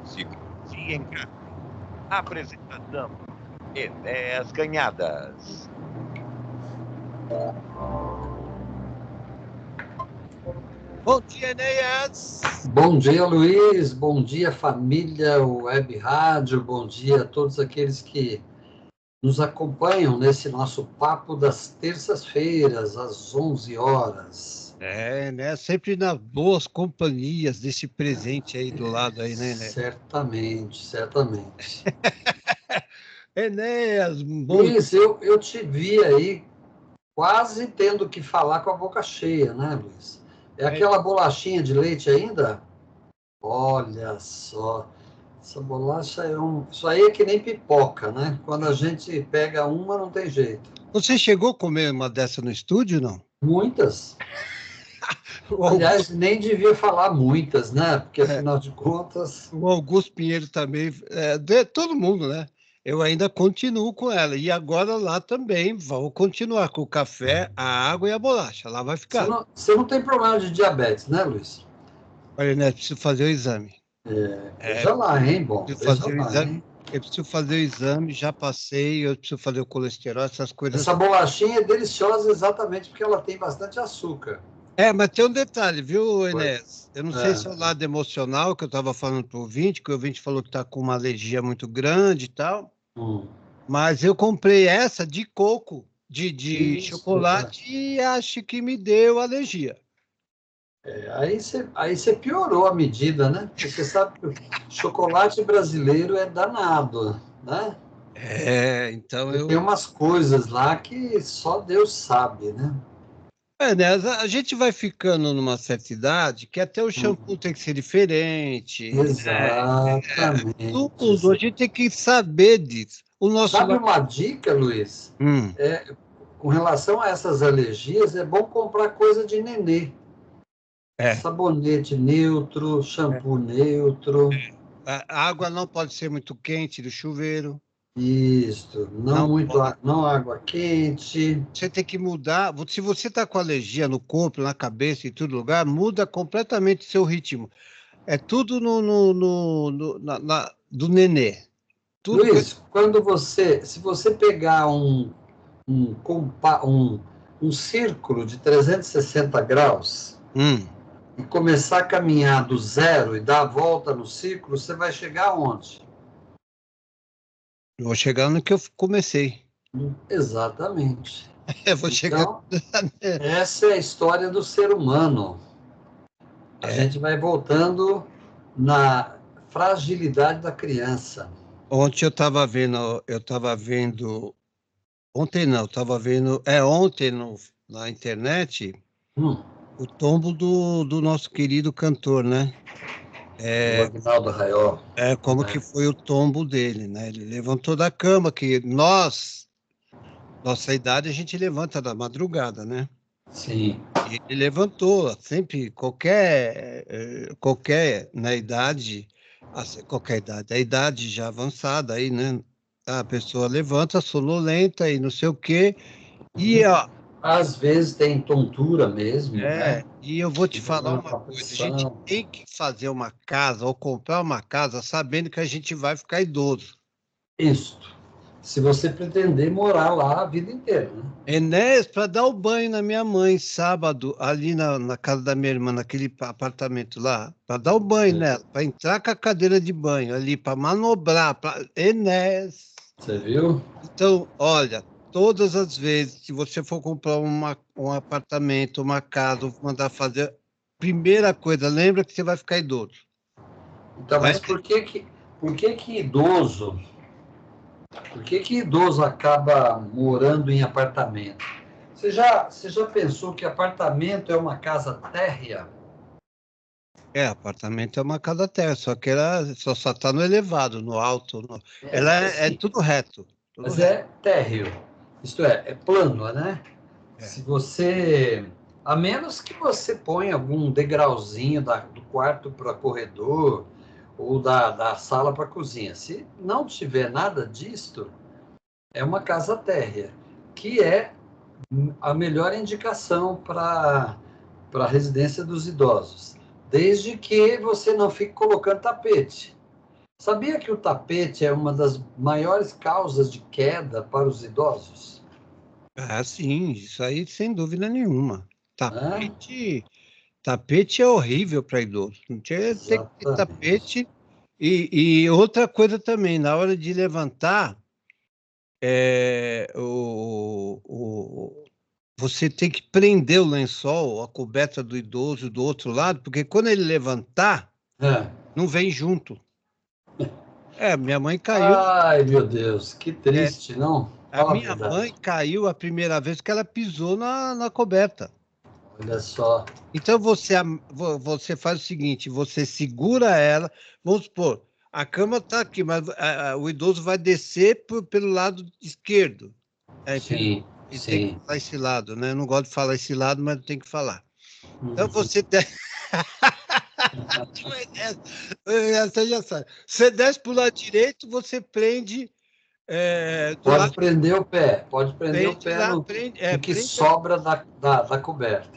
Se encarna. Apresentação: Ideias Ganhadas. Bom dia, Enéas! Bom dia, Luiz. Bom dia, família Web Rádio. Bom dia a todos aqueles que nos acompanham nesse nosso papo das terças-feiras, às 11 horas. Né? Sempre nas boas companhias desse presente aí do lado aí, né? Certamente, certamente. Enéas, Luiz, eu te vi aí quase tendo que falar com a boca cheia, né, Luiz? É aquela bolachinha de leite ainda? Olha só, essa bolacha Isso aí é que nem pipoca, né? Quando a gente pega uma, não tem jeito. Você chegou a comer uma dessa no estúdio, não? Muitas. Aliás, nem devia falar muitas, né? Porque, afinal de contas... O Augusto Pinheiro também, todo mundo, né? Eu ainda continuo com ela. E agora lá também vou continuar com o café, a água e a bolacha. Lá vai ficar. Você não tem problema de diabetes, né, Luiz? Olha, né? Preciso fazer o exame. Veja lá, hein? Bom, veja lá, hein? Eu preciso fazer o exame, já passei, eu preciso fazer o colesterol, essas coisas. Essa bolachinha é deliciosa exatamente porque ela tem bastante açúcar. Mas tem um detalhe, viu, Enéas? Eu não sei se é o lado emocional que eu estava falando para o ouvinte, que o ouvinte falou que está com uma alergia muito grande e tal, mas eu comprei essa de coco, de chocolate, e acho que me deu alergia. Aí você piorou a medida, né? Porque você sabe que o chocolate brasileiro é danado, né? Então Tem umas coisas lá que só Deus sabe, né? Né? A gente vai ficando numa certa idade que até o shampoo tem que ser diferente. Exatamente. Tudo, a gente tem que saber disso. Sabe uma dica, Luiz? Com relação a essas alergias, é bom comprar coisa de nenê. Sabonete neutro, shampoo neutro. A água não pode ser muito quente do chuveiro. Isso, não água quente. Você tem que mudar. Se você está com alergia no corpo, na cabeça, em todo lugar, muda completamente o seu ritmo. É tudo do nenê. Tudo Luiz, se você pegar um círculo de 360 graus e começar a caminhar do zero e dar a volta no círculo, você vai chegar aonde? Eu vou chegar no que eu comecei. Exatamente. Vou chegar... Então, essa é a história do ser humano. A gente vai voltando na fragilidade da criança. Ontem eu estava vendo, ontem não, estava vendo, ontem na internet, o tombo do nosso querido cantor, né? O Aguinaldo Raiol. Como que foi o tombo dele, né? Ele levantou da cama, que nossa idade, a gente levanta da madrugada, né? Sim. E ele levantou, sempre, qualquer na idade, qualquer idade, a idade já avançada aí, né? A pessoa levanta, sonolenta e não sei o quê, e às vezes tem tontura mesmo, né? E eu vou te falar uma coisa, a gente tem que fazer uma casa ou comprar uma casa sabendo que a gente vai ficar idoso. Isso. Se você pretender morar lá a vida inteira, né? Enéas, para dar o banho na minha mãe sábado, ali na casa da minha irmã, naquele apartamento lá, para dar o banho nela, para entrar com a cadeira de banho ali, para manobrar, Enéas. Você viu? Então, olha, todas as vezes que você for comprar um apartamento, uma casa, mandar fazer, primeira coisa, lembra que você vai ficar idoso. Então, mas por que idoso? Por que idoso acaba morando em apartamento? Você já pensou que apartamento é uma casa térrea? Apartamento é uma casa térrea, só que ela só está no elevado, no alto. Ela é tudo reto. Mas é térreo. Isto é plano, né? Se você... A menos que você ponha algum degrauzinho do quarto para corredor ou da sala para cozinha. Se não tiver nada disto, é uma casa térrea, que é a melhor indicação para a residência dos idosos. desde que você não fique colocando tapete. Sabia que o tapete é uma das maiores causas de queda para os idosos? Ah, sim, isso aí sem dúvida nenhuma. Né? Tapete é horrível para idoso. Não tinha tem que ter Exatamente. tapete. E outra coisa também, na hora de levantar, você tem que prender o lençol, a coberta do idoso do outro lado, porque quando ele levantar, É. não vem junto. Minha mãe caiu. Ai, meu Deus, que é, triste, não? a Fala a minha mãe verdade. caiu a primeira vez que ela pisou na coberta. Olha só. Então você faz o seguinte: você segura ela, vamos supor, a cama está aqui, mas o idoso vai descer pelo lado esquerdo. Sim, E tem que sim. falar esse lado, né? Eu não gosto de falar esse lado, mas tem que falar. Então Uhum. você desce. Você já sabe. Você desce para o lado direito, você prende do Pode lado. prender o pé, pode prender o Prende pé lá, no que sobra da coberta.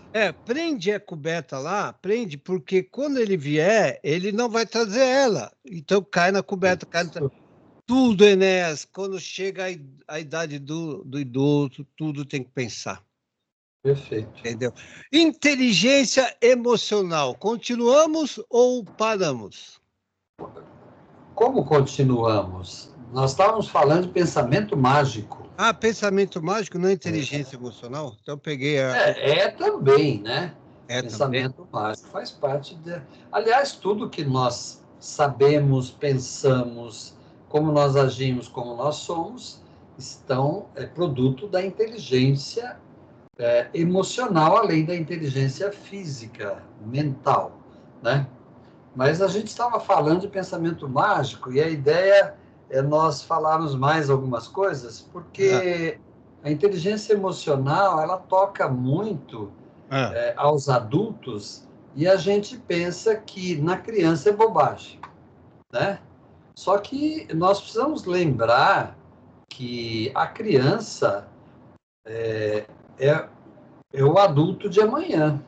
prende a coberta lá, prende, porque quando ele vier, ele não vai trazer ela. Então cai na coberta, Isso. tudo, Enéas. Quando chega a idade do idoso, tudo tem que pensar. Perfeito. Entendeu? Inteligência emocional. Continuamos ou paramos? Como continuamos? Nós estávamos falando de pensamento mágico. Ah, pensamento mágico não é inteligência emocional? Então eu peguei É também, né? também. Pensamento mágico faz parte de. Aliás, tudo que nós sabemos, pensamos, como nós agimos, como nós somos, é produto da inteligência emocional, além da inteligência física, mental, né? Mas a gente estava falando de pensamento mágico e a ideia é nós falarmos mais algumas coisas, Ah, porque a inteligência emocional ela toca muito ah, aos adultos e a gente pensa que na criança é bobagem, né? Só que nós precisamos lembrar que a criança é, é o adulto de amanhã.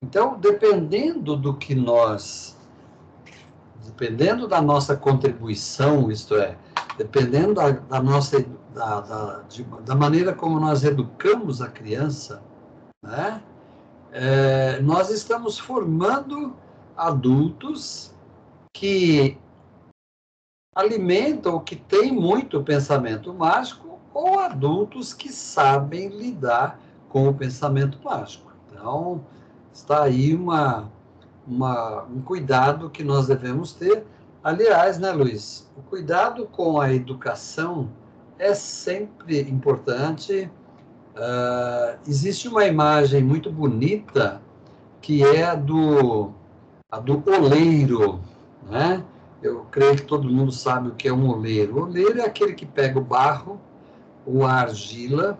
Então, dependendo da nossa contribuição, isto é, dependendo da nossa da maneira como nós educamos a criança, né? Nós estamos formando adultos que alimentam, que têm muito pensamento mágico, ou adultos que sabem lidar com o pensamento mágico. Então, está aí um cuidado que nós devemos ter. Aliás, né, Luiz? O cuidado com a educação é sempre importante. Existe uma imagem muito bonita que é a do oleiro, né? Eu creio que todo mundo sabe o que é um oleiro. O oleiro é aquele que pega o barro, ou a argila,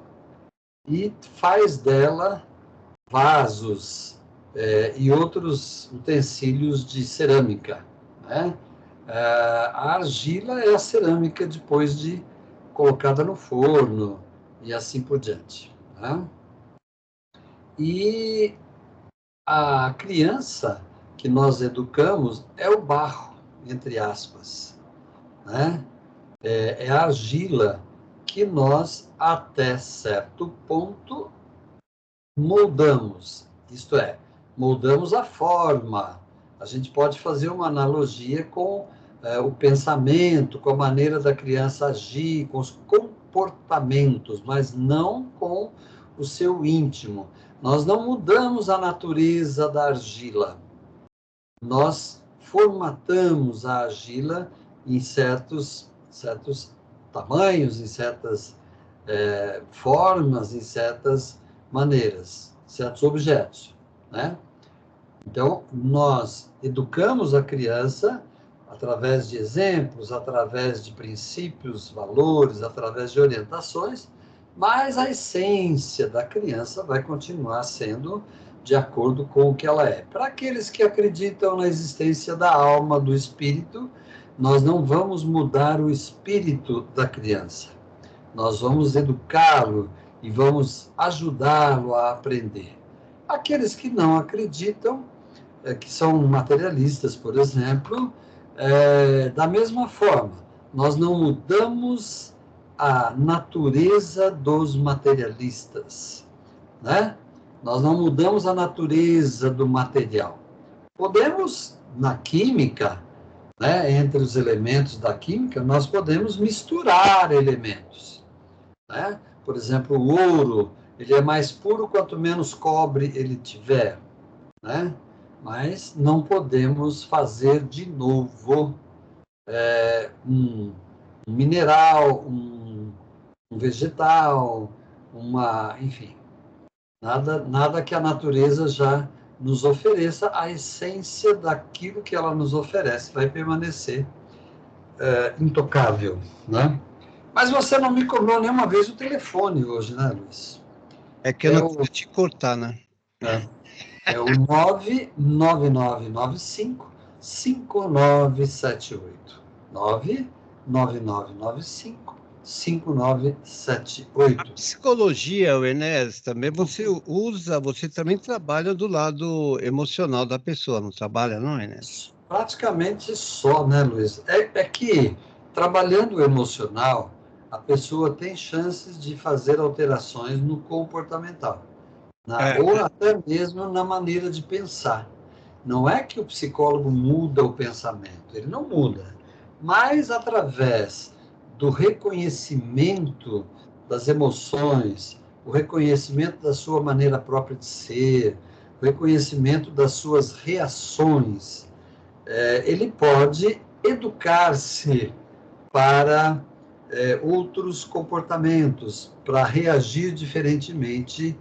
e faz dela vasos e outros utensílios de cerâmica, né? A argila é a cerâmica depois de colocada no forno e assim por diante, né? E a criança que nós educamos é o barro, entre aspas, né? É a argila que nós, até certo ponto, moldamos, isto é, moldamos a forma. A gente pode fazer uma analogia com o pensamento, com a maneira da criança agir, com os comportamentos, mas não com o seu íntimo. Nós não mudamos a natureza da argila. Nós formatamos a argila em certos tamanhos, em certas formas, em certas maneiras, certos objetos, né? Então, nós educamos a criança através de exemplos, através de princípios, valores, através de orientações, mas a essência da criança vai continuar sendo de acordo com o que ela é. Para aqueles que acreditam na existência da alma, do espírito, nós não vamos mudar o espírito da criança. Nós vamos educá-lo e vamos ajudá-lo a aprender. Aqueles que não acreditam, que são materialistas, por exemplo, da mesma forma, nós não mudamos a natureza dos materialistas, né? Nós não mudamos a natureza do material. Podemos, na química, né, entre os elementos da química, nós podemos misturar elementos, né? Por exemplo, o ouro, ele é mais puro quanto menos cobre ele tiver, né? Mas não podemos fazer de novo um mineral, um vegetal, enfim, nada que a natureza já nos ofereça, a essência daquilo que ela nos oferece vai permanecer intocável, né? Mas você não me cobrou nenhuma vez o telefone hoje, né, Luiz? É que eu não queria te cortar, né? É o 99995-5978. 99995-5978. Psicologia, Enes, também você também trabalha do lado emocional da pessoa, não trabalha, não, Enes? Praticamente só, né, Luiz? É que, trabalhando o emocional, a pessoa tem chances de fazer alterações no comportamental, ou até mesmo na maneira de pensar. Não é que o psicólogo muda o pensamento, ele não muda, mas através do reconhecimento das emoções, o reconhecimento da sua maneira própria de ser, o reconhecimento das suas reações, ele pode educar-se para outros comportamentos, para reagir diferentemente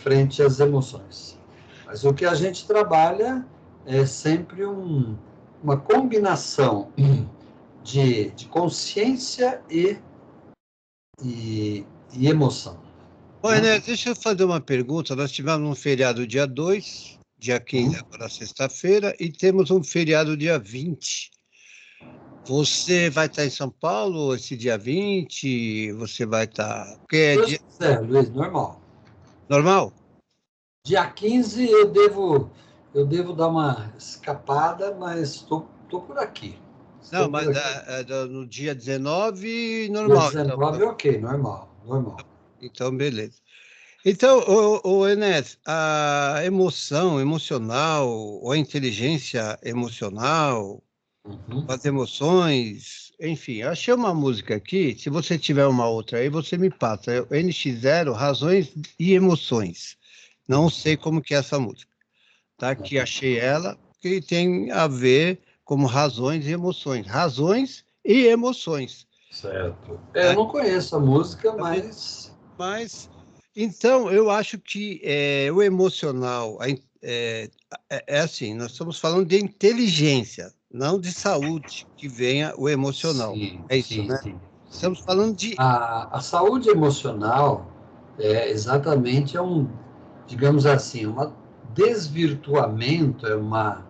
frente às emoções. Mas o que a gente trabalha é sempre uma combinação de consciência e emoção. Ô, Enes, deixa eu fazer uma pergunta. Nós tivemos um feriado dia 2, dia 15, agora sexta-feira, e temos um feriado dia 20. Você vai estar em São Paulo esse dia 20? Você vai estar... Porque é dia... Luiz, normal. Normal? Dia 15 eu devo dar uma escapada, mas estou por aqui. Não, mas no dia 19, normal. Dia 19, então. Ok, normal. Então, beleza. Então, Enes, a emoção emocional, ou a inteligência emocional, as emoções, enfim, eu achei uma música aqui, se você tiver uma outra aí, você me passa, é o NX0, Razões e Emoções. Não sei como que é essa música, tá? Aqui achei ela, que tem a ver como razões e emoções. Razões e emoções. Certo. Eu não conheço a música, Mas, então, eu acho que o emocional é assim, nós estamos falando de inteligência, não de saúde, que venha o emocional. Sim, É isso, sim, né? sim. Estamos falando de... A saúde emocional exatamente digamos assim, um desvirtuamento, é uma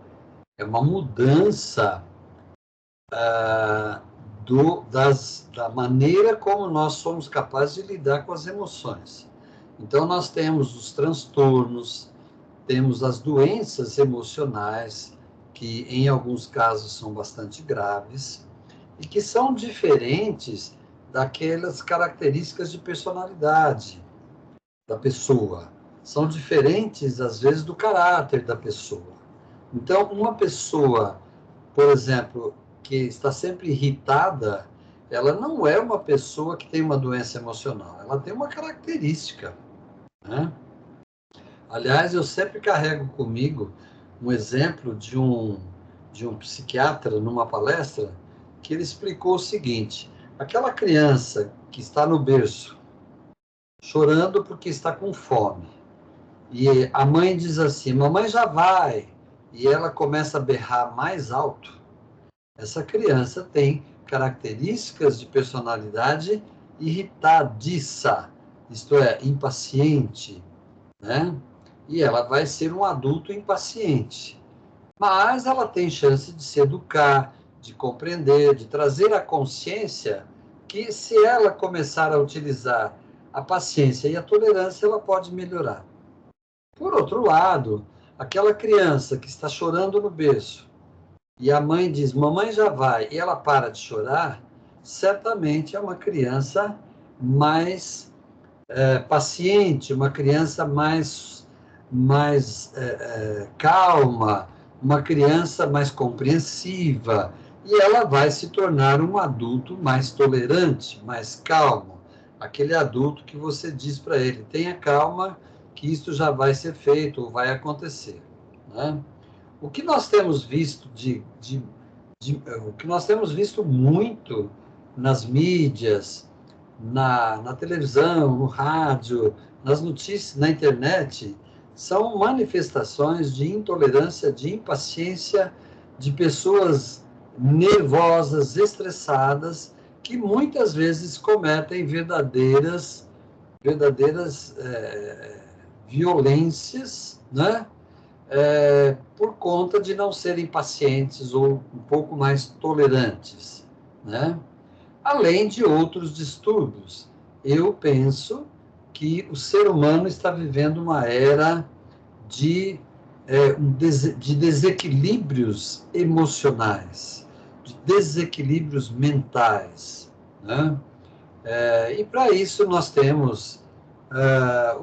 mudança da maneira como nós somos capazes de lidar com as emoções. Então, nós temos os transtornos, temos as doenças emocionais, que em alguns casos são bastante graves, e que são diferentes daquelas características de personalidade da pessoa. São diferentes, às vezes, do caráter da pessoa. Então, uma pessoa, por exemplo, que está sempre irritada, ela não é uma pessoa que tem uma doença emocional, ela tem uma característica, né? Aliás, eu sempre carrego comigo um exemplo de um psiquiatra numa palestra, que ele explicou o seguinte: aquela criança que está no berço, chorando porque está com fome, e a mãe diz assim, mamãe já vai, e ela começa a berrar mais alto, essa criança tem características de personalidade irritadiça, isto é, impaciente, né? E ela vai ser um adulto impaciente. Mas ela tem chance de se educar, de compreender, de trazer à consciência que, se ela começar a utilizar a paciência e a tolerância, ela pode melhorar. Por outro lado, aquela criança que está chorando no berço, e a mãe diz, mamãe já vai, e ela para de chorar, certamente é uma criança mais paciente, uma criança mais calma, uma criança mais compreensiva, e ela vai se tornar um adulto mais tolerante, mais calmo, aquele adulto que você diz para ele, tenha calma, que isto já vai ser feito, ou vai acontecer, né? O que nós temos visto o que nós temos visto muito nas mídias, na televisão, no rádio, nas notícias, na internet, são manifestações de intolerância, de impaciência, de pessoas nervosas, estressadas, que muitas vezes cometem verdadeiras violências, né? Por conta de não serem pacientes ou um pouco mais tolerantes, né? Além de outros distúrbios. Eu penso que o ser humano está vivendo uma era de desequilíbrios emocionais, de desequilíbrios mentais, né? E para isso nós temos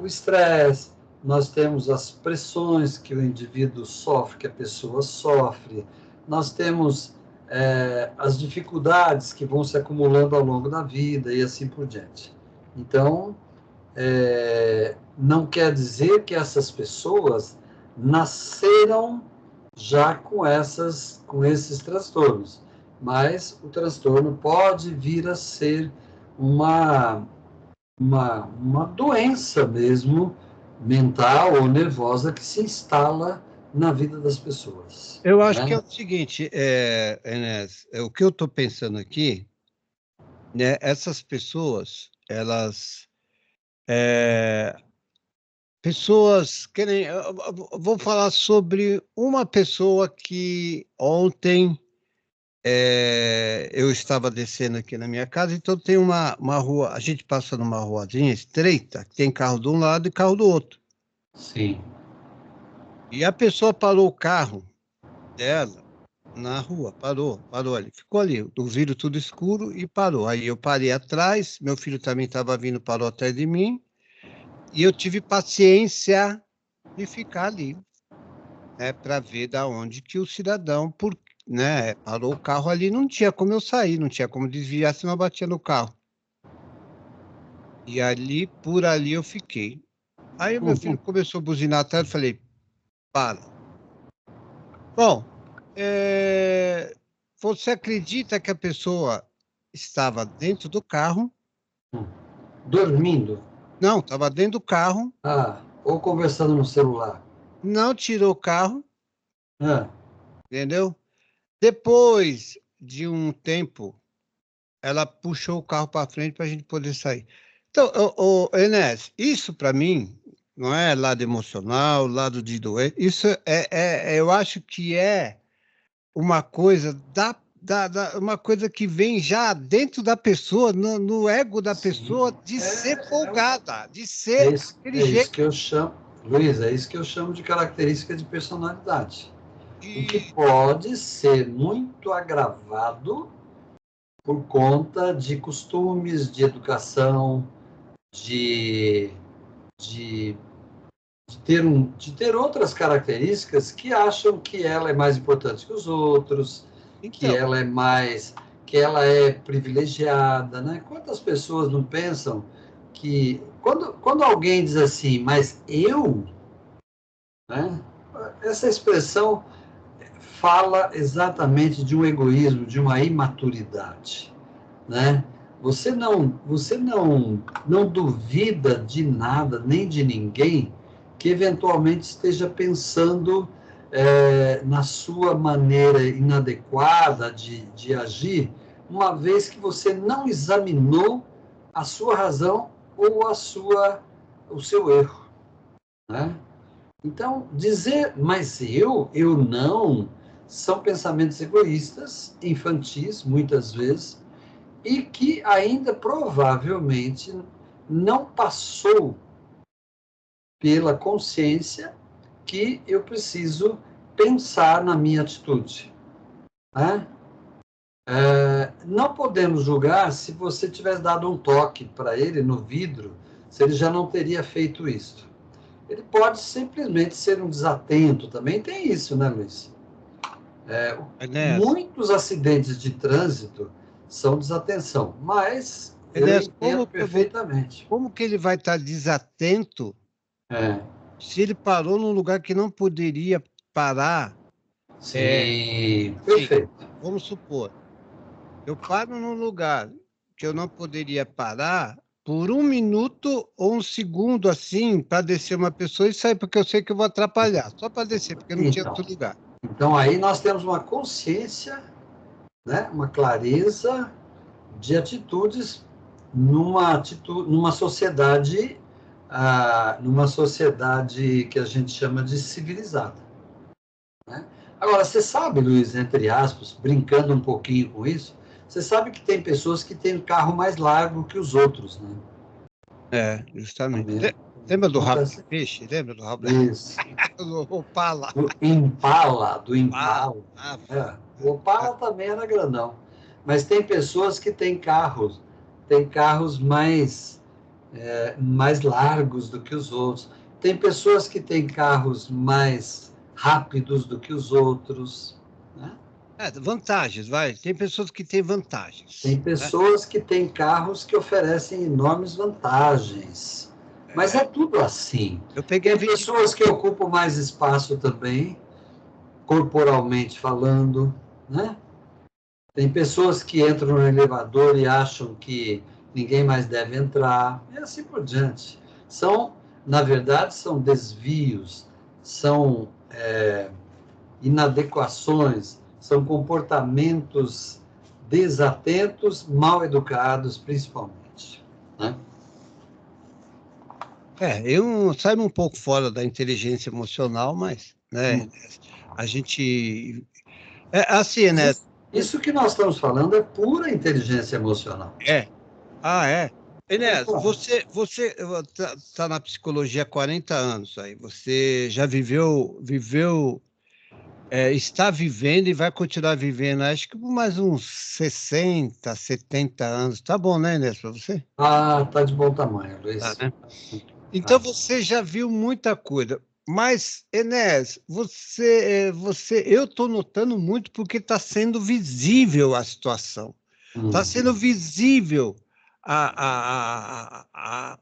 o estresse, nós temos as pressões que o indivíduo sofre, que a pessoa sofre, nós temos as dificuldades que vão se acumulando ao longo da vida e assim por diante. Então, não quer dizer que essas pessoas nasceram já com esses transtornos, mas o transtorno pode vir a ser uma doença mesmo, mental ou nervosa, que se instala na vida das pessoas. Eu acho que é o seguinte, Enes, o que eu estou pensando aqui, né, essas pessoas, elas... pessoas querem... Eu vou falar sobre uma pessoa que ontem eu estava descendo aqui na minha casa, então tem uma rua, a gente passa numa ruazinha estreita, tem carro de um lado e carro do outro. Sim. E a pessoa parou o carro dela na rua, parou ali, ficou ali, o vidro tudo escuro e parou. Aí eu parei atrás, meu filho também estava vindo, parou atrás de mim, e eu tive paciência de ficar ali, né, para ver da onde que o cidadão, né, parou o carro ali, não tinha como eu sair, não tinha como desviar, senão eu batia no carro. E ali, por ali eu fiquei. Aí o meu filho começou a buzinar atrás, eu falei, para. Bom, você acredita que a pessoa estava dentro do carro? Dormindo? Não, estava dentro do carro. Ou conversando no celular. Não tirou o carro, Ah. entendeu? Depois de um tempo, ela puxou o carro para frente para a gente poder sair. Então, Enes, isso para mim não é lado emocional, lado de doer. Isso eu acho que é uma coisa uma coisa que vem já dentro da pessoa, no ego da pessoa, de ser folgada, de ser aquele jeito. Isso que eu chamo, Luiz, é isso que eu chamo de característica de personalidade. O que pode ser muito agravado por conta de costumes, de educação, de ter outras características que acham que ela é mais importante que os outros, então, que ela é privilegiada, né? Quantas pessoas não pensam que quando alguém diz assim, mas eu, né? Essa expressão fala exatamente de um egoísmo, de uma imaturidade, né? Você não duvida de nada, nem de ninguém que eventualmente esteja pensando na sua maneira inadequada de agir, uma vez que você não examinou a sua razão ou o seu erro, né? Então, dizer, mas eu não, são pensamentos egoístas, infantis, muitas vezes, e que ainda provavelmente não passou pela consciência que eu preciso pensar na minha atitude. Né? Não podemos julgar se você tivesse dado um toque para ele no vidro, se ele já não teria feito isso. Ele pode simplesmente ser um desatento, também tem isso, né, Luiz? Muitos acidentes de trânsito são desatenção, mas eu entendo perfeitamente. Como que ele vai estar desatento se ele parou num lugar que não poderia parar? Sim, perfeito. Vamos supor, eu paro num lugar que eu não poderia parar por 1 minuto ou 1 segundo, assim, para descer uma pessoa e sair, porque eu sei que eu vou atrapalhar, só para descer, porque não tinha outro lugar. Então, aí nós temos uma consciência, né, uma clareza de atitudes numa sociedade que a gente chama de civilizada. Né? Agora, você sabe, Luiz, entre aspas, brincando um pouquinho com isso, você sabe que tem pessoas que têm um carro mais largo que os outros, né? Justamente. Lembra do rabo de peixe? Lembra do rabo de Isso. Do Opala. Do Impala. O Opala também era grandão. Mas tem pessoas que têm carros mais largos do que os outros. Tem pessoas que têm carros mais rápidos do que os outros. Né? Vantagens, vai. Tem pessoas que têm vantagens. Tem pessoas que têm carros que oferecem enormes vantagens. Mas é tudo assim. Tem pessoas que ocupam mais espaço também, corporalmente falando, né? Tem pessoas que entram no elevador e acham que ninguém mais deve entrar, e assim por diante. Na verdade, são desvios, são inadequações, são comportamentos desatentos, mal educados, principalmente. Né? Eu saio um pouco fora da inteligência emocional, mas a gente... assim, né? Isso que nós estamos falando é pura inteligência emocional. Enéas, você está na psicologia há 40 anos, aí você já está vivendo e vai continuar vivendo, acho que por mais uns 60, 70 anos. Tá bom, né, Enéas, para você? Tá de bom tamanho, Luiz. Né? Então, você já viu muita coisa. Mas, Enéas, eu estou notando muito porque está sendo visível a situação. Está sendo visível a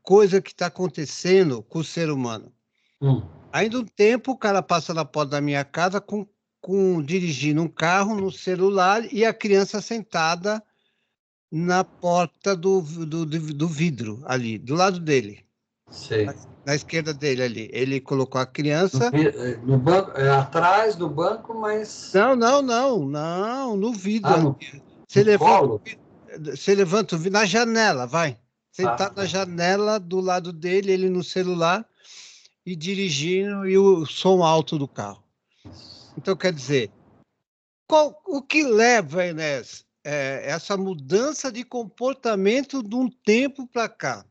coisa que está acontecendo com o ser humano. Ainda um tempo, o cara passa na porta da minha casa dirigindo um carro no celular e a criança sentada na porta do vidro, ali, do lado dele. Sei. Na esquerda dele ali. Ele colocou a criança... No banco, atrás do banco, mas... Não, no vidro. Você levanta o vidro, na janela, vai. Sentado na janela, do lado dele, ele no celular, e dirigindo, e o som alto do carro. Então, quer dizer, o que leva, Enéas, essa mudança de comportamento de um tempo para cá?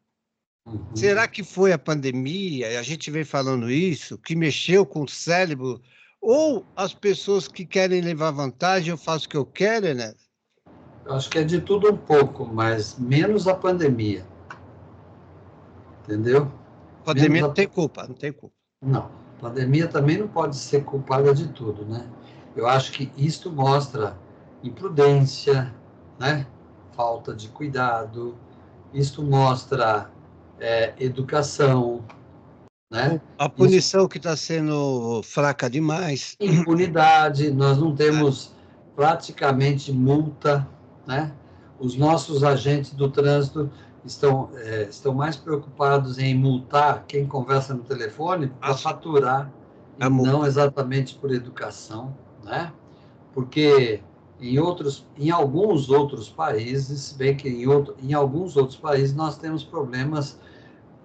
Será que foi a pandemia, a gente vem falando isso, que mexeu com o cérebro, ou as pessoas que querem levar vantagem, eu faço o que eu quero, né? Eu acho que é de tudo um pouco, mas menos a pandemia. Entendeu? A pandemia não tem culpa, não tem culpa. Não, a pandemia também não pode ser culpada de tudo, né? Eu acho que isto mostra imprudência, né? Falta de cuidado, isto mostra educação, né? A punição que está sendo fraca demais. Impunidade, nós não temos praticamente multa, né? Os nossos agentes do trânsito estão mais preocupados em multar quem conversa no telefone para faturar, e não exatamente por educação, né? Porque em alguns outros países, se bem que em alguns outros países nós temos problemas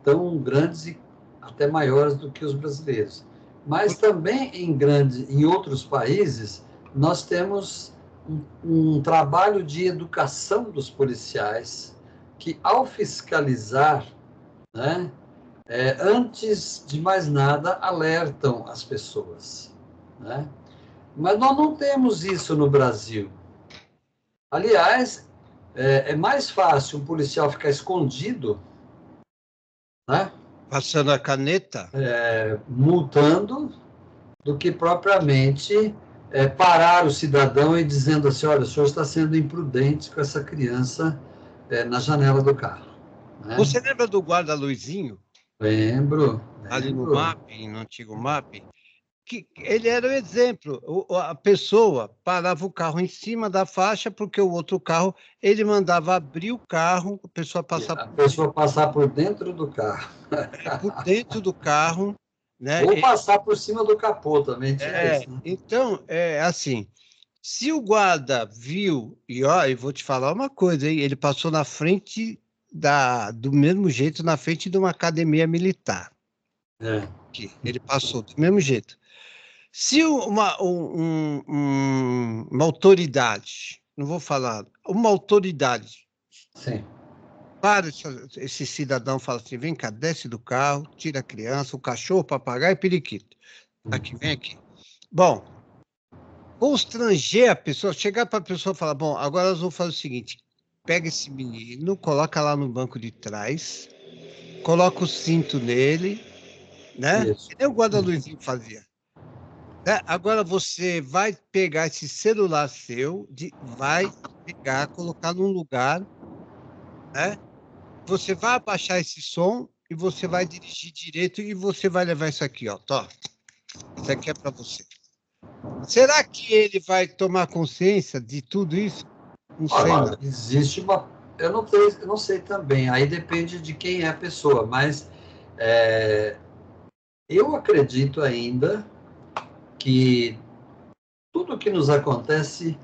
tão grandes e até maiores do que os brasileiros. Mas também em outros países nós temos um trabalho de educação dos policiais que, ao fiscalizar, né, antes de mais nada, alertam as pessoas, né? Mas nós não temos isso no Brasil. Aliás, é mais fácil um policial ficar escondido, né? Passando a caneta? Multando, do que propriamente parar o cidadão e dizendo assim, olha, o senhor está sendo imprudente com essa criança na janela do carro. Né? Você lembra do guarda Luizinho? Lembro. Ali no MAP, no antigo MAP? Que ele era o exemplo. A pessoa parava o carro em cima da faixa, porque o outro carro, ele mandava abrir o carro, a pessoa passar por dentro do carro. Por dentro do carro, né? Ou passar por cima do capô também, tinha isso, né? Então, assim, se o guarda viu, e ó, eu vou te falar uma coisa, hein? Ele passou na frente do mesmo jeito, na frente de uma academia militar. Ele passou do mesmo jeito. Se uma autoridade, não vou falar, uma autoridade para esse cidadão, fala assim, vem cá, desce do carro, tira a criança, o cachorro, o papagaio e periquito. Aqui, vem aqui. Bom, constranger a pessoa, chegar para a pessoa e falar, bom, agora nós vamos fazer o seguinte, pega esse menino, coloca lá no banco de trás, coloca o cinto nele, né? Que nem o guarda-luzinho fazia. Agora você vai pegar esse celular seu, vai pegar, colocar num lugar, né? Você vai abaixar esse som e você vai dirigir direito e você vai levar isso aqui, ó. Tó. Isso aqui é para você. Será que ele vai tomar consciência de tudo isso? Não sei. Não. Existe uma... Eu não sei também. Aí depende de quem é a pessoa, mas eu acredito ainda que tudo que nos acontece,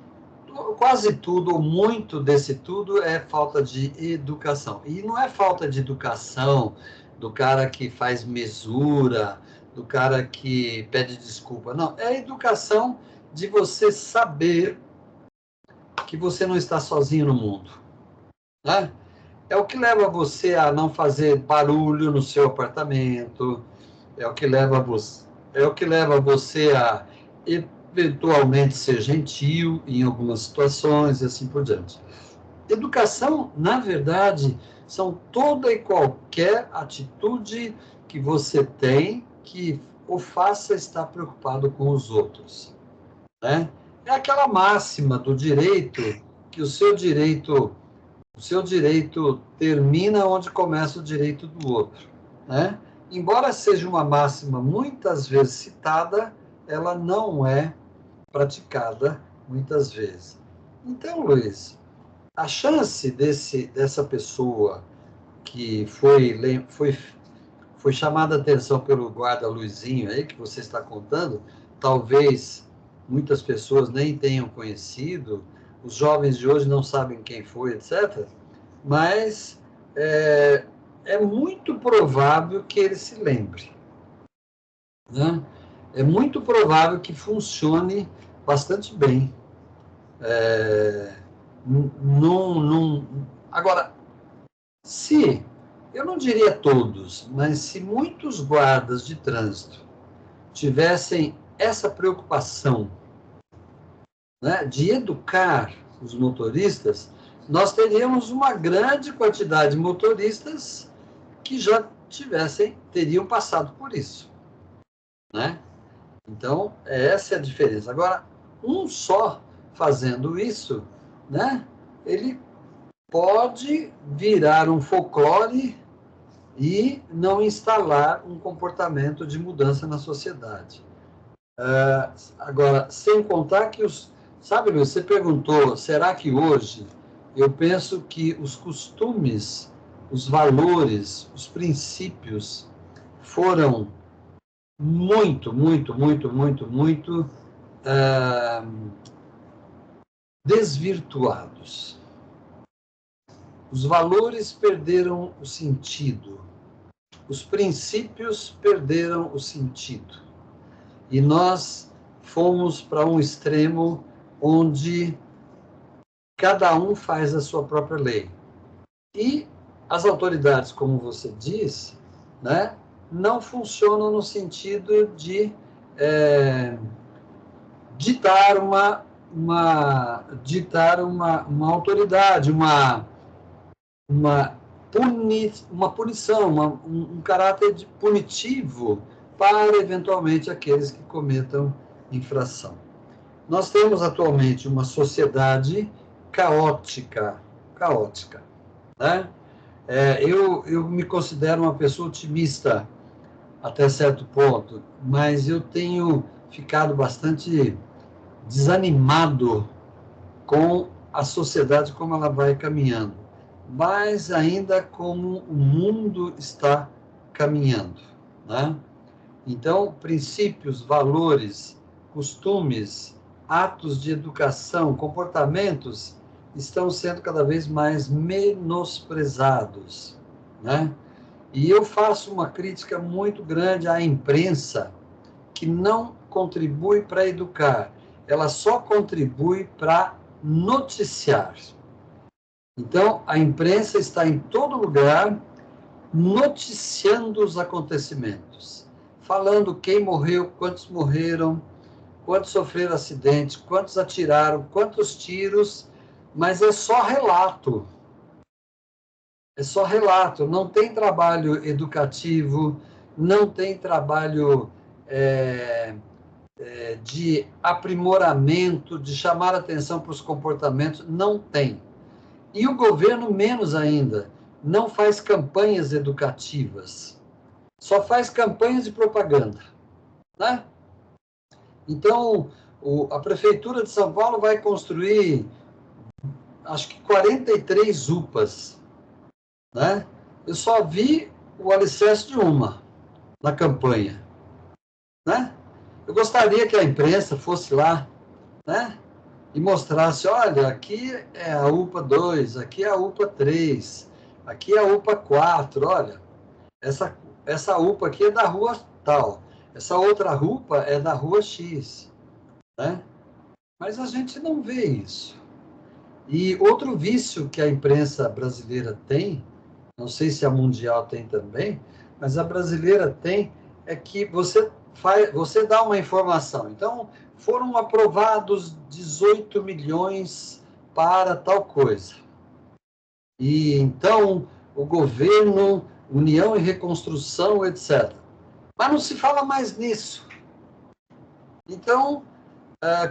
quase tudo, ou muito desse tudo, é falta de educação. E não é falta de educação do cara que faz mesura, do cara que pede desculpa. Não, é a educação de você saber que você não está sozinho no mundo. Né? É o que leva você a não fazer barulho no seu apartamento, é o que leva você a eventualmente ser gentil em algumas situações e assim por diante. Educação, na verdade, são toda e qualquer atitude que você tem que o faça estar preocupado com os outros. Né? É aquela máxima do direito, que o seu direito termina onde começa o direito do outro. Né? Embora seja uma máxima muitas vezes citada, ela não é praticada muitas vezes. Então, Luiz, a chance dessa pessoa que foi chamada a atenção pelo guarda Luizinho aí, que você está contando, talvez muitas pessoas nem tenham conhecido, os jovens de hoje não sabem quem foi, etc., mas é muito provável que ele se lembre. Né? É muito provável que funcione bastante bem. Agora, eu não diria todos, mas se muitos guardas de trânsito tivessem essa preocupação, né, de educar os motoristas, nós teríamos uma grande quantidade de motoristas que já teriam passado por isso. Né? Então, essa é a diferença. Agora, um só fazendo isso, né, ele pode virar um folclore e não instalar um comportamento de mudança na sociedade. Agora, sem contar que Sabe, Luiz, você perguntou, será que hoje, eu penso que os costumes, os valores, os princípios foram muito desvirtuados. Os valores perderam o sentido. Os princípios perderam o sentido. E nós fomos para um extremo onde cada um faz a sua própria lei. E as autoridades, como você diz, né, não funcionam no sentido de ditar uma autoridade, uma punição, um caráter punitivo para, eventualmente, aqueles que cometam infração. Nós temos, atualmente, uma sociedade caótica, né? Eu me considero uma pessoa otimista até certo ponto, mas eu tenho ficado bastante desanimado com a sociedade como ela vai caminhando, mas ainda como o mundo está caminhando, né? Então, princípios, valores, costumes, atos de educação, comportamentos estão sendo cada vez mais menosprezados, né? E eu faço uma crítica muito grande à imprensa, que não contribui para educar, ela só contribui para noticiar. Então, a imprensa está em todo lugar noticiando os acontecimentos, falando quem morreu, quantos morreram, quantos sofreram acidentes, quantos atiraram, quantos tiros, mas é só relato. É só relato, não tem trabalho educativo, não tem trabalho de aprimoramento, de chamar atenção para os comportamentos, não tem. E o governo, menos ainda, não faz campanhas educativas, só faz campanhas de propaganda, né? Então, a Prefeitura de São Paulo vai construir, acho que 43 UPAs, né? Eu só vi o alicerce de uma na campanha, né? Eu gostaria que a imprensa fosse lá, né? E mostrasse, olha, aqui é a UPA 2, aqui é a UPA 3, aqui é a UPA 4, olha, essa UPA aqui é da rua tal, essa outra UPA é da rua X, né? Mas a gente não vê isso. E outro vício que a imprensa brasileira tem, não sei se a mundial tem também, mas a brasileira tem, é que você dá uma informação. Então, foram aprovados 18 milhões para tal coisa. E então, o governo, União e Reconstrução, etc. Mas não se fala mais nisso. Então,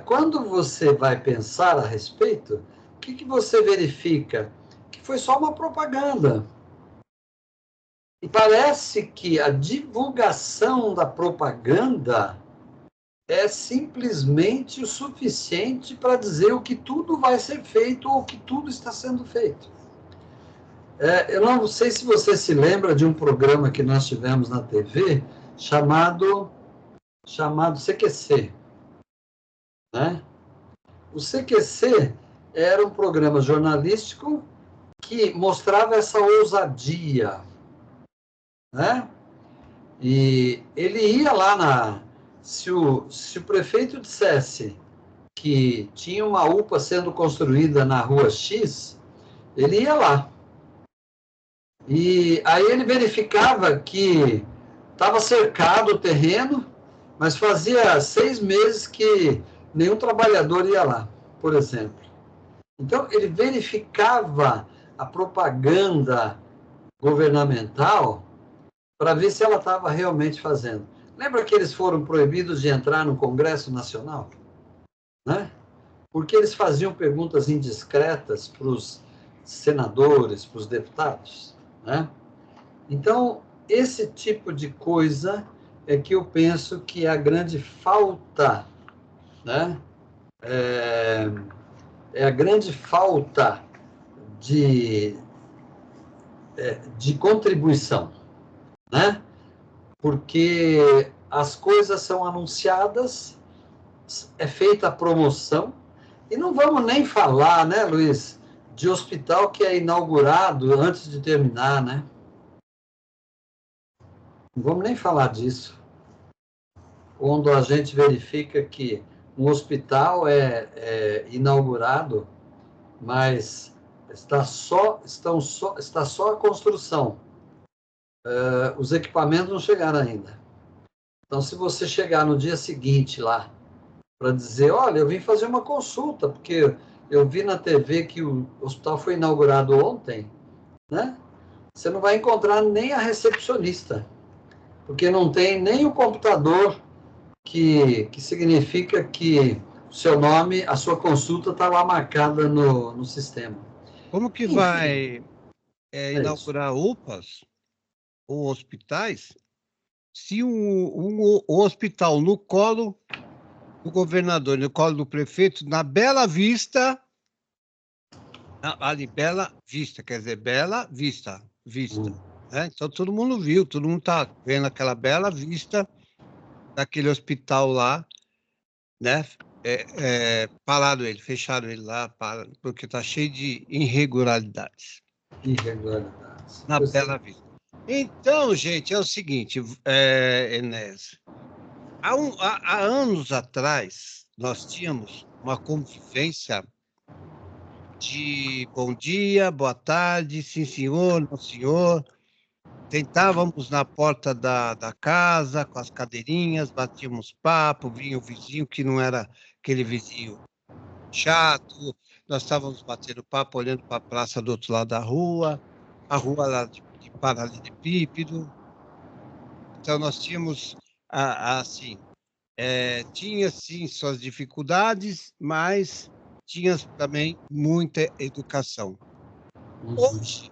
quando você vai pensar a respeito, o que você verifica? Que foi só uma propaganda. E parece que a divulgação da propaganda é simplesmente o suficiente para dizer o que tudo vai ser feito ou que tudo está sendo feito. Eu não sei se você se lembra de um programa que nós tivemos na TV chamado CQC, né? O CQC era um programa jornalístico que mostrava essa ousadia, né? E ele ia lá se o prefeito dissesse que tinha uma UPA sendo construída na rua X, ele ia lá. E aí ele verificava que estava cercado o terreno, mas fazia 6 meses que nenhum trabalhador ia lá, por exemplo. Então, ele verificava a propaganda governamental para ver se ela estava realmente fazendo. Lembra que eles foram proibidos de entrar no Congresso Nacional? Né? Porque eles faziam perguntas indiscretas para os senadores, para os deputados. Né? Então, esse tipo de coisa é que eu penso que é a grande falta, né? É a grande falta de contribuição, né? Porque as coisas são anunciadas, é feita a promoção, e não vamos nem falar, né, Luiz, de hospital que é inaugurado antes de terminar, né? Não vamos nem falar disso. Quando a gente verifica que um hospital é inaugurado, mas está só a construção. os equipamentos não chegaram ainda. Então, se você chegar no dia seguinte lá, para dizer, olha, eu vim fazer uma consulta, porque eu vi na TV que o hospital foi inaugurado ontem, né? Você não vai encontrar nem a recepcionista, porque não tem nem o computador que significa que o seu nome, a sua consulta está lá marcada no sistema. Como que Enfim, vai inaugurar UPAs ou hospitais se o hospital no colo do governador, no colo do prefeito, na Bela Vista, ali, Bela Vista, quer dizer, Bela Vista, né? Então, todo mundo viu, todo mundo está vendo aquela Bela Vista daquele hospital lá, né? Pararam ele, fecharam ele lá, porque está cheio de irregularidades. Na Bela Vista. Então, gente, é o seguinte, Enéas, há anos atrás, nós tínhamos uma convivência de bom dia, boa tarde, sim senhor, não senhor. Tentávamos na porta da casa, com as cadeirinhas, batíamos papo, vinha o vizinho, que não era aquele vizinho chato, nós estávamos batendo papo, olhando para a praça do outro lado da rua, a rua lá de paralelepípedo. Então, nós tínhamos, assim, tinha, sim, suas dificuldades, mas tinha também muita educação. Hoje,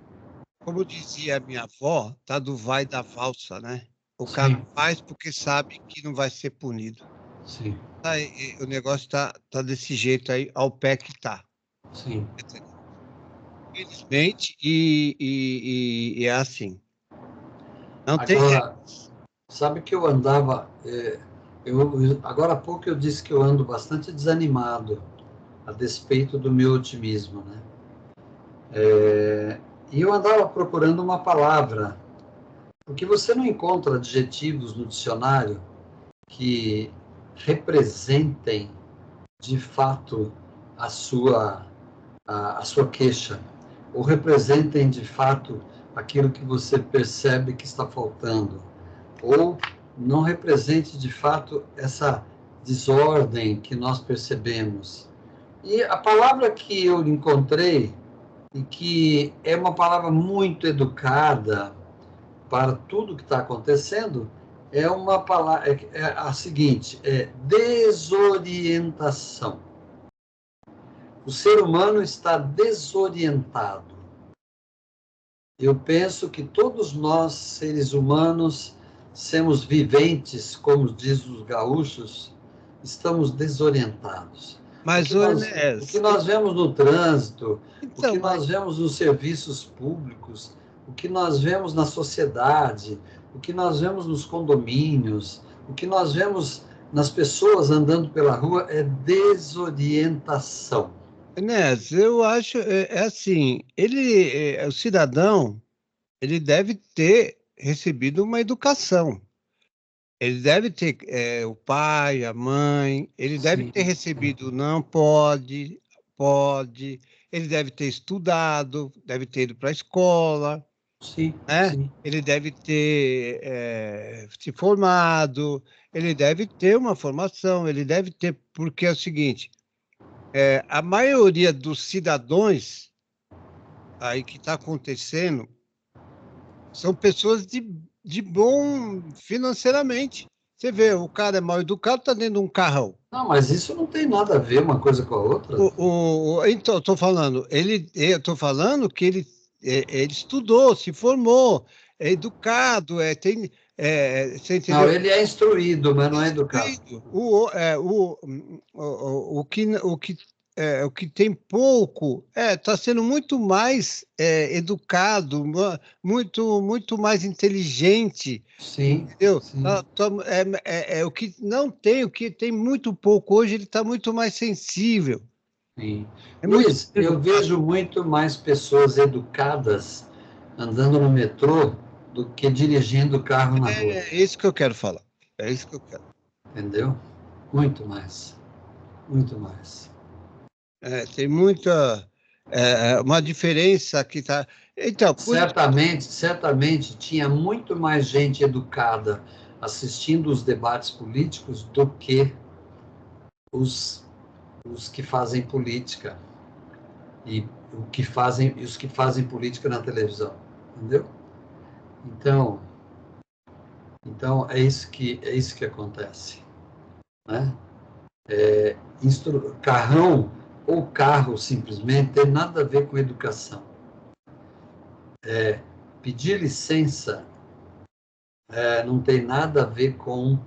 como dizia a minha avó, tá do vai da valsa, né? O cara faz porque sabe que não vai ser punido. Sim. O negócio tá desse jeito aí, ao pé que tá. Sim. Infelizmente, e é assim. Não tem. Agora, sabe que eu andava. Agora há pouco eu disse que eu ando bastante desanimado, a despeito do meu otimismo, né? E eu andava procurando uma palavra, porque você não encontra adjetivos no dicionário que representem de fato a sua queixa, ou representem de fato aquilo que você percebe que está faltando, ou não represente de fato essa desordem que nós percebemos. E a palavra que eu encontrei, e que é uma palavra muito educada para tudo que está acontecendo, é uma palavra, é a seguinte, desorientação. O ser humano está desorientado. Eu penso que todos nós, seres humanos, sermos viventes, como diz os gaúchos, estamos desorientados. Mas, o que nós vemos no trânsito, então, o que nós vemos nos serviços públicos, o que nós vemos na sociedade, o que nós vemos nos condomínios, o que nós vemos nas pessoas andando pela rua é desorientação. Enéas, eu acho, assim, o cidadão, ele deve ter recebido uma educação. Ele deve ter o pai, a mãe, ele deve ter recebido não pode, pode, ele deve ter estudado, deve ter ido para a escola, né? Ele deve ter se formado, ele deve ter uma formação, ele deve ter, porque é o seguinte, a maioria dos cidadãos aí que está acontecendo são pessoas de bom financeiramente. Você vê, o cara é mal educado, está dentro de um carrão. Não, mas isso não tem nada a ver uma coisa com a outra. Então, eu estou falando que ele estudou, se formou, é educado, você entendeu? Não, ele é instruído, mas não é educado. O que tem pouco está sendo muito mais educado, muito mais inteligente. Sim. Entendeu? Sim. O que não tem, o que tem muito pouco hoje, ele está muito mais sensível. Sim. Luiz, eu vejo muito mais pessoas educadas andando no metrô do que dirigindo o carro na rua. É isso que eu quero falar. É isso que eu quero. Entendeu? Muito mais. Muito mais. Tem muita. uma diferença que está... Então, certamente tinha muito mais gente educada assistindo os debates políticos do que os que fazem política e os que fazem política na televisão, entendeu? Então é isso que acontece, né? Carrão ou carro simplesmente tem nada a ver com educação. Pedir licença não tem nada a ver com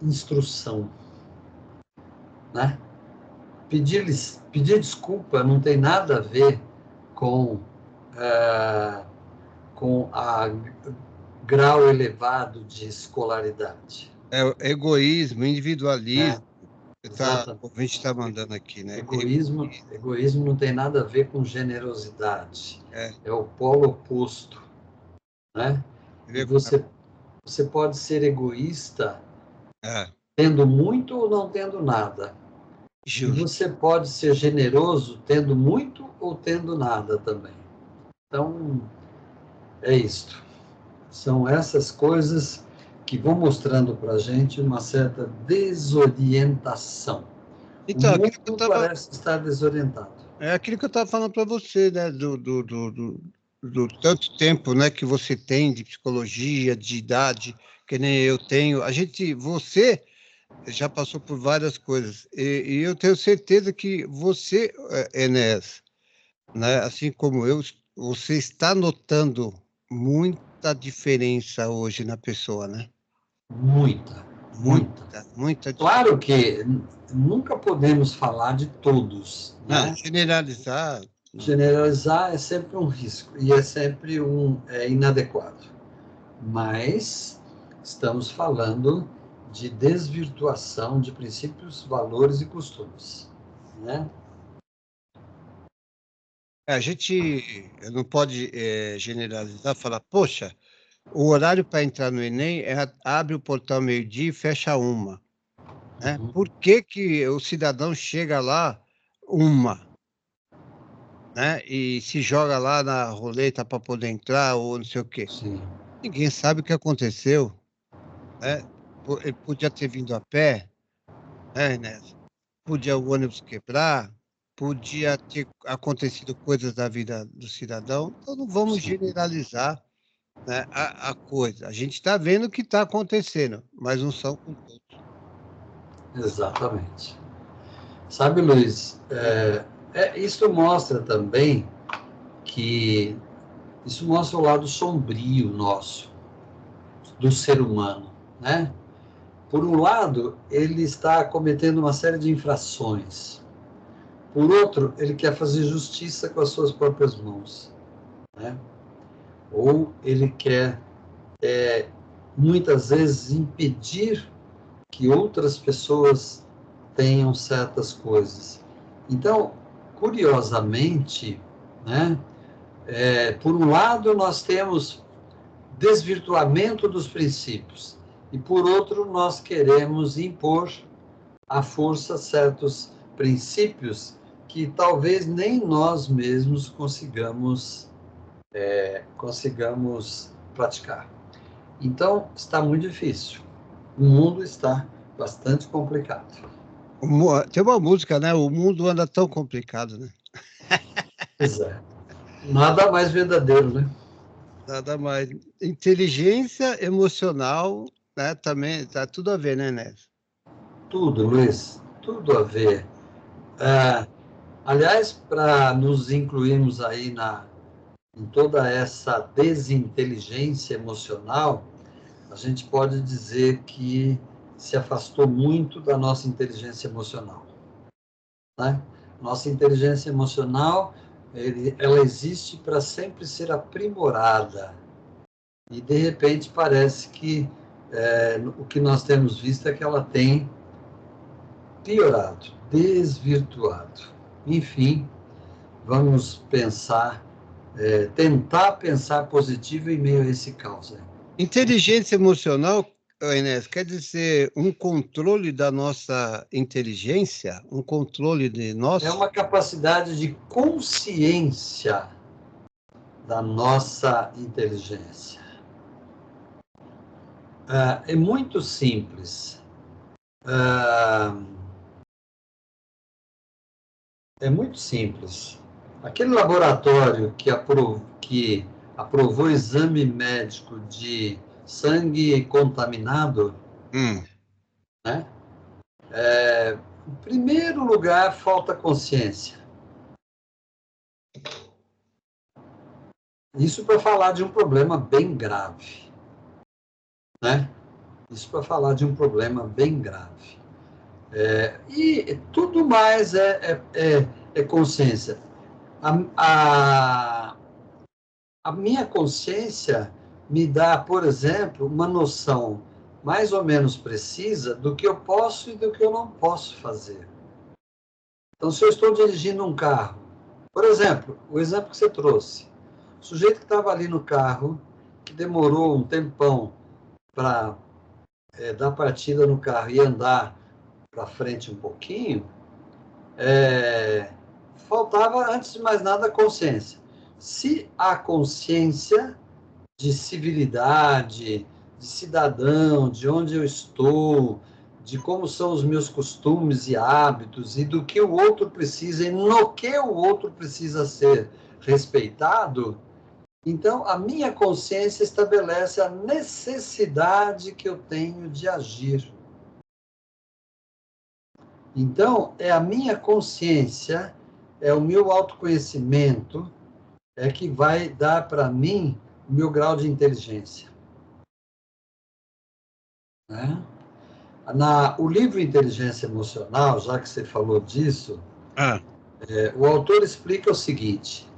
instrução, né? Pedir desculpa não tem nada a ver com a grau elevado de escolaridade. É o egoísmo, individualismo. O ouvinte está mandando aqui, né? Egoísmo não tem nada a ver com generosidade. É o polo oposto, né? E você pode ser egoísta tendo muito ou não tendo nada. Justo. E você pode ser generoso tendo muito ou tendo nada também. Então, é isto. São essas coisas que vão mostrando para a gente uma certa desorientação. Então, o mundo parece estar desorientado. É aquilo que eu estava falando para você, né? Do tanto tempo, né, que você tem de psicologia, de idade, que nem eu tenho. Você já passou por várias coisas. E eu tenho certeza que você, Enéas, né, assim como eu, você está notando muita diferença hoje na pessoa, né? Muita diferença. Claro que nunca podemos falar de todos, né? Não, generalizar. Generalizar é sempre um risco e é sempre inadequado. Mas estamos falando de desvirtuação de princípios, valores e costumes, né? A gente não pode generalizar, falar, poxa, o horário para entrar no Enem abre o portão meio-dia e fecha 1h. Né? Por que o cidadão chega lá 1h? Né? E se joga lá na roleta para poder entrar ou não sei o quê? Sim. Ninguém sabe o que aconteceu. Né? Ele podia ter vindo a pé, né? Podia o ônibus quebrar, podia ter acontecido coisas da vida do cidadão. Então, não vamos generalizar, né, a coisa. A gente está vendo o que está acontecendo, mas não são com todos. Exatamente. Sabe, Luiz, isso mostra também que... Isso mostra o lado sombrio nosso, do ser humano, né? Por um lado, ele está cometendo uma série de infrações. Por outro, ele quer fazer justiça com as suas próprias mãos, né? Ou ele quer, muitas vezes, impedir que outras pessoas tenham certas coisas. Então, curiosamente, né? Por um lado, nós temos desvirtuamento dos princípios, e por outro, nós queremos impor à força certos princípios que talvez nem nós mesmos consigamos praticar. Então, está muito difícil. O mundo está bastante complicado. Tem uma música, né? O mundo anda tão complicado, né? Pois é. Nada mais verdadeiro, né? Nada mais. Inteligência emocional, né? Também tá tudo a ver, né, Nézio? Tudo, Luiz. Tudo a ver. Aliás, para nos incluirmos aí em toda essa desinteligência emocional, a gente pode dizer que se afastou muito da nossa inteligência emocional, né? Nossa inteligência emocional, ela existe para sempre ser aprimorada. E, de repente, parece que o que nós temos visto é que ela tem piorado, desvirtuado. Enfim, vamos pensar, tentar pensar positivo em meio a esse caos. Inteligência emocional Inês, quer dizer um controle da nossa inteligência? Um controle de nós? É uma capacidade de consciência da nossa inteligência. É muito simples. É muito simples. Aquele laboratório que aprovou exame médico de sangue contaminado, né? Em primeiro lugar, falta consciência. Isso para falar de um problema bem grave, né? Isso para falar de um problema bem grave. E tudo mais é consciência. A minha consciência me dá, por exemplo, uma noção mais ou menos precisa do que eu posso e do que eu não posso fazer. Então, se eu estou dirigindo um carro, por exemplo, o exemplo que você trouxe, o sujeito que estava ali no carro, que demorou um tempão para dar partida no carro e andar para frente um pouquinho, faltava, antes de mais nada, a consciência. Se a consciência de civilidade, de cidadão, de onde eu estou, de como são os meus costumes e hábitos, e do que o outro precisa, e no que o outro precisa ser respeitado, então a minha consciência estabelece a necessidade que eu tenho de agir. Então, é a minha consciência, é o meu autoconhecimento, é que vai dar para mim o meu grau de inteligência. Né? O livro Inteligência Emocional, já que você falou disso, o autor explica o seguinte: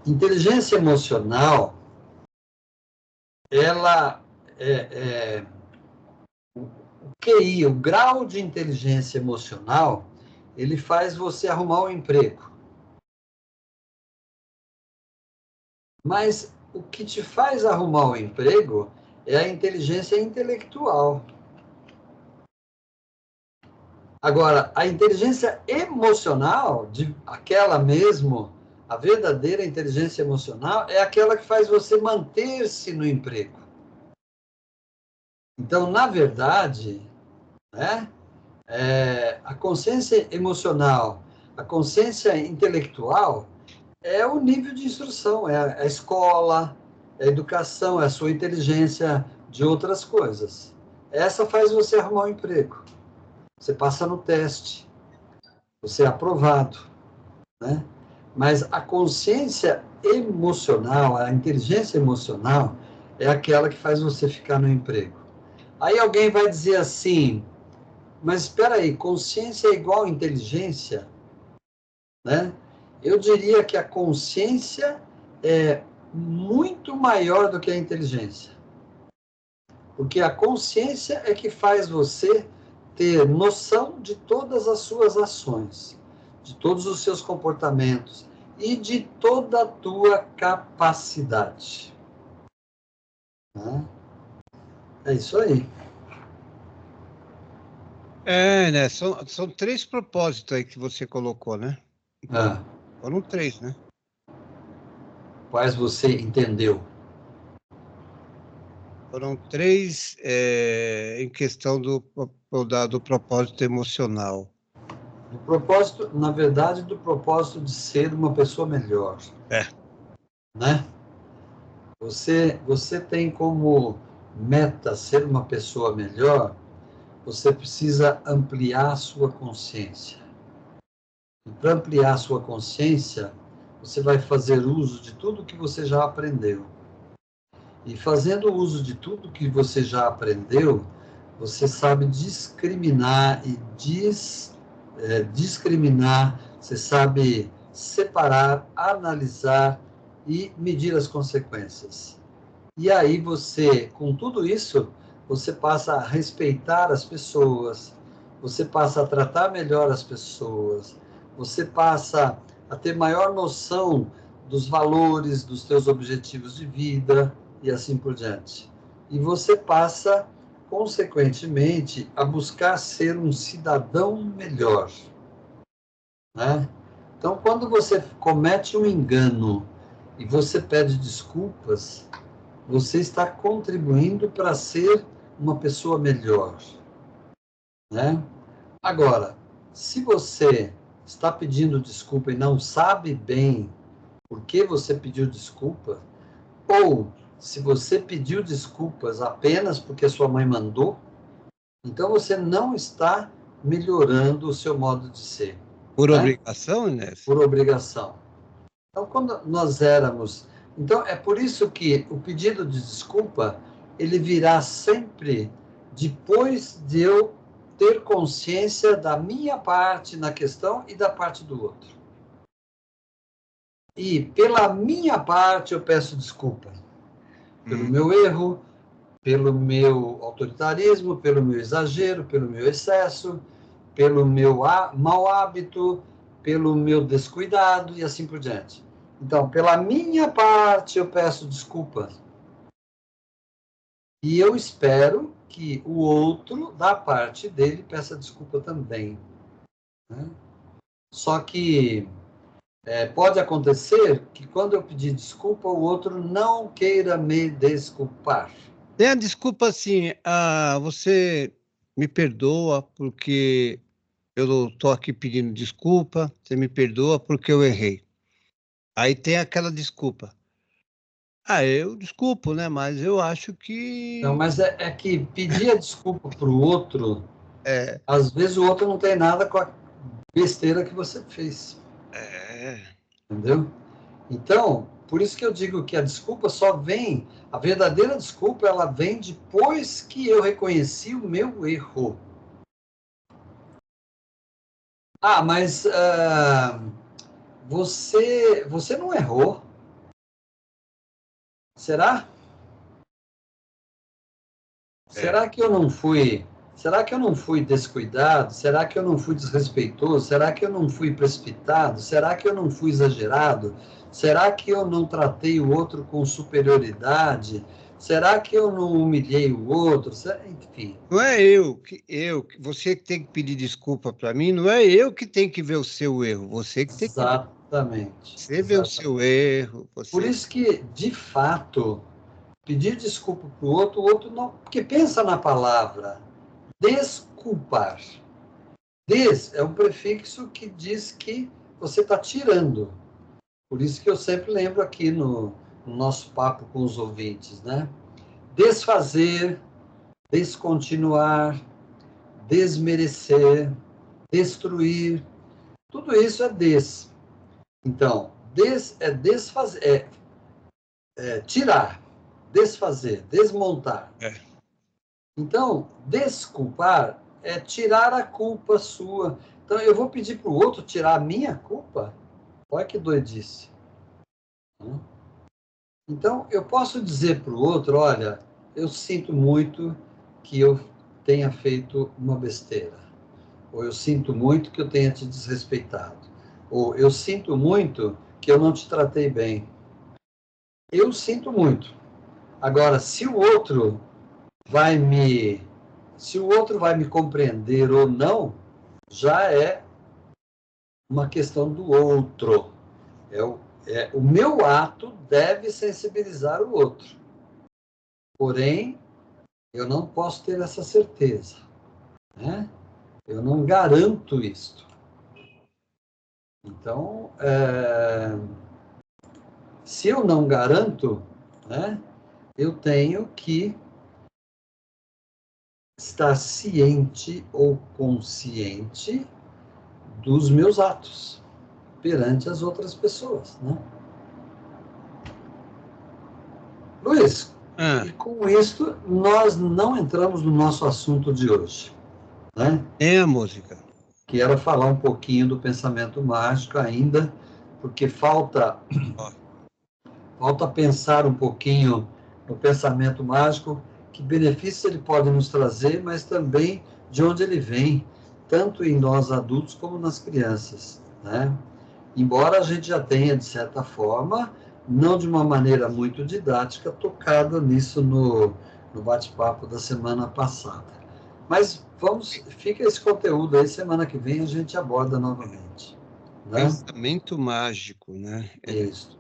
inteligência emocional, ela o QI, o grau de inteligência emocional, ele faz você arrumar um emprego. Mas o que te faz arrumar um emprego é a inteligência intelectual. Agora, a inteligência emocional, aquela mesmo, a verdadeira inteligência emocional, é aquela que faz você manter-se no emprego. Então, na verdade, né, a consciência emocional, a consciência intelectual é o nível de instrução, é a escola, é a educação, é a sua inteligência de outras coisas. Essa faz você arrumar um emprego. Você passa no teste, você é aprovado, né? Mas a consciência emocional, a inteligência emocional, é aquela que faz você ficar no emprego. Aí alguém vai dizer assim, mas espera aí, consciência é igual a inteligência? Né? Eu diria que a consciência é muito maior do que a inteligência. Porque a consciência é que faz você ter noção de todas as suas ações, de todos os seus comportamentos e de toda a tua capacidade. Né? É isso aí. Né? São 3 propósitos aí que você colocou, né? Foram 3, né? Quais você entendeu? Foram 3 em questão do propósito emocional. Do propósito, na verdade, do propósito de ser uma pessoa melhor. Né? Você tem como meta ser uma pessoa melhor, você precisa ampliar a sua consciência. E para ampliar a sua consciência, você vai fazer uso de tudo que você já aprendeu. E fazendo uso de tudo que você já aprendeu, você sabe discriminar e discriminar, você sabe separar, analisar e medir as consequências. E aí você, com tudo isso, você passa a respeitar as pessoas, você passa a tratar melhor as pessoas, você passa a ter maior noção dos valores, dos seus objetivos de vida e assim por diante. E você passa consequentemente, a buscar ser um cidadão melhor, né? Então, quando você comete um engano e você pede desculpas, você está contribuindo para ser uma pessoa melhor, né? Agora, se você está pedindo desculpa e não sabe bem por que você pediu desculpa, ou se você pediu desculpas apenas porque sua mãe mandou, então você não está melhorando o seu modo de ser. Por né? obrigação, Inês? Por obrigação. Então, quando nós éramos... Então, é por isso que o pedido de desculpa, ele virá sempre depois de eu ter consciência da minha parte na questão e da parte do outro. E, pela minha parte, eu peço desculpa. Pelo meu erro, pelo meu autoritarismo, pelo meu exagero, pelo meu excesso, pelo meu mau hábito, pelo meu descuidado e assim por diante. Então, pela minha parte, eu peço desculpas. E eu espero que o outro, da parte dele, peça desculpa também. Né? Só que pode acontecer que quando eu pedir desculpa, o outro não queira me desculpar. Tem a desculpa assim, você me perdoa porque eu estou aqui pedindo desculpa, você me perdoa porque eu errei. Aí tem aquela desculpa. Eu desculpo, né? Mas eu acho que... Não, mas é que pedir a desculpa para o outro, É, às vezes o outro não tem nada com a besteira que você fez. Entendeu? Então, por isso que eu digo que a desculpa só vem, a verdadeira desculpa, ela vem depois que eu reconheci o meu erro. Mas você não errou. Será? Será que eu não fui... Será que eu não fui descuidado? Será que eu não fui desrespeitoso? Será que eu não fui precipitado? Será que eu não fui exagerado? Será que eu não tratei o outro com superioridade? Será que eu não humilhei o outro? Enfim. Não é você que tem que pedir desculpa para mim, não é eu que tenho que ver o seu erro, você que tem que... Exatamente. Você vê o seu erro. Por isso que, de fato, pedir desculpa para o outro não... Porque pensa na palavra desculpar. Des é um prefixo que diz que você está tirando. Por isso que eu sempre lembro aqui no nosso papo com os ouvintes, né? Desfazer, descontinuar, desmerecer, destruir, tudo isso é des. Então, é desfazer, tirar, desfazer, desmontar. Então, desculpar é tirar a culpa sua. Então, eu vou pedir para o outro tirar a minha culpa? Olha que doidice. Então, eu posso dizer para o outro, olha, eu sinto muito que eu tenha feito uma besteira. Ou eu sinto muito que eu tenha te desrespeitado. Ou eu sinto muito que eu não te tratei bem. Eu sinto muito. Agora, se o outro vai me compreender ou não, já é uma questão do outro. O meu ato deve sensibilizar o outro. Porém, eu não posso ter essa certeza. Né? Eu não garanto isto. Então, se eu não garanto, né, eu tenho que estar ciente ou consciente dos meus atos perante as outras pessoas, né? Luiz, e com isso nós não entramos no nosso assunto de hoje, né? É a música. Que era falar um pouquinho do pensamento mágico ainda, porque falta pensar um pouquinho no pensamento mágico, que benefícios ele pode nos trazer, mas também de onde ele vem, tanto em nós adultos como nas crianças, né? Embora a gente já tenha, de certa forma, não de uma maneira muito didática, tocado nisso no bate-papo da semana passada. Mas fica esse conteúdo aí, semana que vem a gente aborda novamente. Né? Pensamento mágico, né? Isso.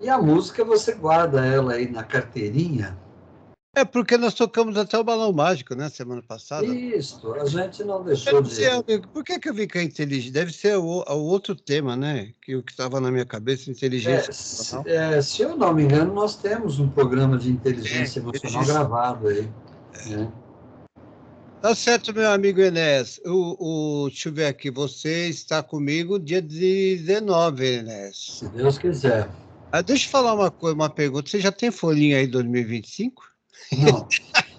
E a música, você guarda ela aí na carteirinha? É, porque nós tocamos até o Balão Mágico, né, semana passada. Isso, a gente não deixou de... Sei, amigo, por que eu vi que é inteligente? Deve ser o outro tema, né, que o que estava na minha cabeça, inteligência emocional. Se eu não me engano, nós temos um programa de inteligência emocional gravado aí. Né? Tá certo, meu amigo Enéas. Deixa eu ver aqui, você está comigo dia 19, Enéas. Se Deus quiser. Deixa eu falar uma pergunta. Você já tem folhinha aí 2025? Não,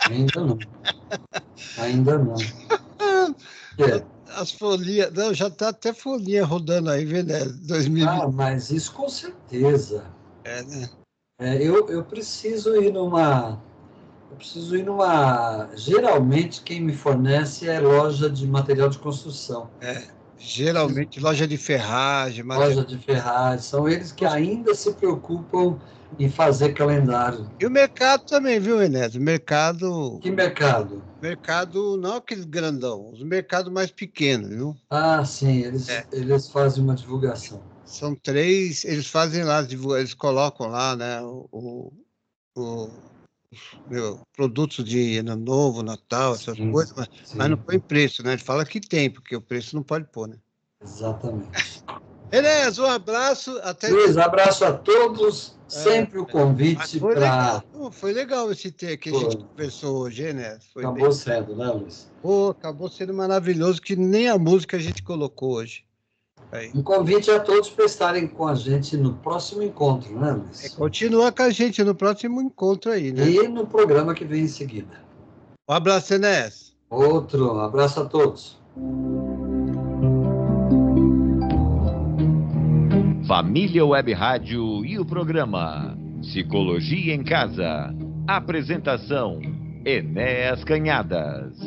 ainda não. Ainda não. As folhinhas... Não, já está até folhinha rodando aí, Enéas, 2025. Mas isso com certeza. Né? Eu preciso ir numa... Geralmente, quem me fornece é loja de material de construção. Geralmente, loja de ferragem. Loja de ferragem. São eles que ainda se preocupam em fazer calendário. E o mercado também, viu, Enéas? O mercado... Que mercado? Mercado, não aquele grandão, os mercados mais pequenos, viu? Sim, eles fazem uma divulgação. São 3, eles fazem lá, eles colocam lá, né, produtos de Ano Novo, Natal, essas coisas, mas não põe preço, né? Ele fala que tem, porque o preço não pode pôr, né? Exatamente. Enéas, um abraço. Luiz, abraço a todos. Sempre o convite para... Foi legal esse tema que a gente conversou hoje, Enéas. Acabou sendo, né, Luiz? Acabou sendo maravilhoso, que nem a música a gente colocou hoje. Aí. Um convite a todos para estarem com a gente no próximo encontro, né, Luiz? Continua com a gente no próximo encontro aí, né? E no programa que vem em seguida. Um abraço, Enéas. Outro abraço a todos. Família Web Rádio e o programa Psicologia em Casa. Apresentação: Enéas Canhadas.